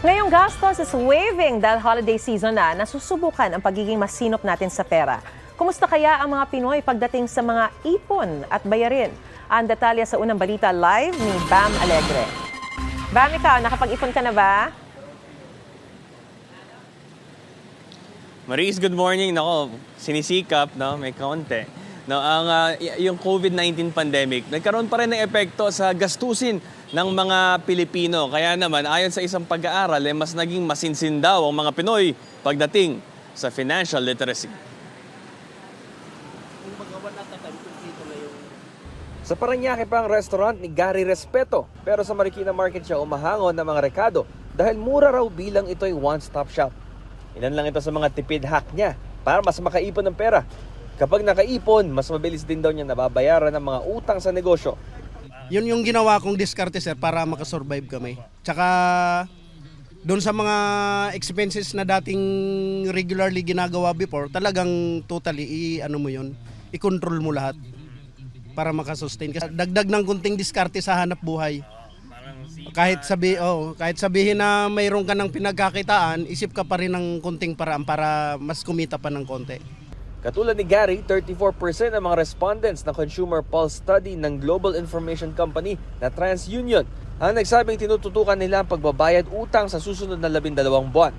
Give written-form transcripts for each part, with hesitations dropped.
Ngayong gastos is waving dahil holiday season na, nasusubukan ang pagiging masinop natin sa pera. Kumusta kaya ang mga Pinoy pagdating sa mga ipon at bayarin? Ang detalye sa unang balita live ni Bam Alegre. Bam, ikaw, nakapag-ipon ka na ba? Maris, good morning. Nako, sinisikap, no? May kaunti. No, yung COVID-19 pandemic, nagkaroon pa rin ng epekto sa gastusin ng mga Pilipino. Kaya naman, ayon sa isang pag-aaral, mas naging masinsin daw ang mga Pinoy pagdating sa financial literacy. Sa Parañaque pa ang restaurant ni Gary Respeto, pero sa Marikina Market siya umahangon ng mga rekado dahil mura raw bilang ito'y one-stop shop. Ilan lang ito sa mga tipid hack niya para mas makaipon ng pera. Kapag nakaipon, mas mabilis din daw niya nababayaran ng mga utang sa negosyo. Yun yung ginawa kong diskarte, sir, para makasurvive kami. Tsaka doon sa mga expenses na dating regularly ginagawa before, talagang totally i-control mo lahat para makasustain. Kasi dagdag ng kunting diskarte sa hanap buhay. Kahit sabihin na mayroon ka ng pinagkakitaan, isip ka pa rin ng kunting paraan para mas kumita pa ng konti. Katulad ni Gary, 34% ang mga respondents ng Consumer Pulse Study ng Global Information Company na TransUnion ang nagsabing tinututukan nila ang pagbabayad utang sa susunod na 12 buwan.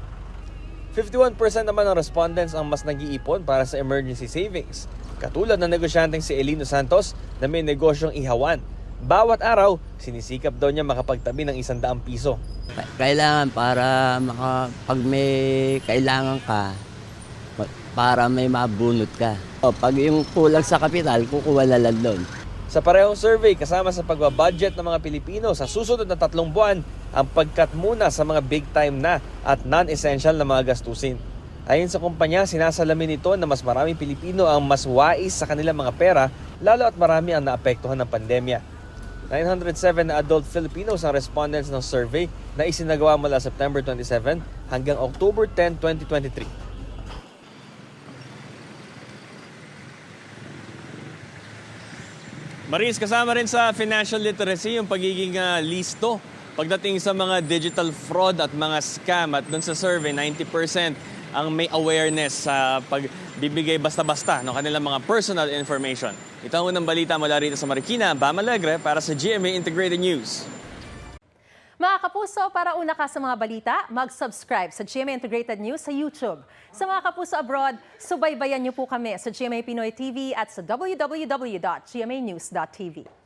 51% naman ng respondents ang mas nag-iipon para sa emergency savings. Katulad ng negosyanteng si Elino Santos na may negosyong ihawan. Bawat araw, sinisikap daw niya makapagtabi ng 100 piso. Kailangan para pag may kailangan ka, para may mabunot ka. Pag yung kulang sa kapital, kukuha na lang doon. Sa parehong survey, kasama sa pagbabudget ng mga Pilipino sa susunod na 3 buwan, ang pagkat muna sa mga big time na at non-essential na mga gastusin. Ayon sa kumpanya, sinasalamin nito na mas maraming Pilipino ang mas wais sa kanilang mga pera, lalo at marami ang naapektuhan ng pandemya. 907 na adult Filipinos ang respondents ng survey na isinagawa mula September 27 hanggang October 10, 2023. Maris, kasama rin sa financial literacy yung pagiging listo pagdating sa mga digital fraud at mga scam. At dun sa survey, 90% ang may awareness sa pagbibigay basta-basta ng kanilang mga personal information. Ito ang unang balita mula rito sa Marikina, Bam Alegre para sa GMA Integrated News. Mga kapuso, para una ka sa mga balita, mag-subscribe sa GMA Integrated News sa YouTube. Sa mga kapuso abroad, subaybayan niyo po kami sa GMA Pinoy TV at sa www.gmanews.tv.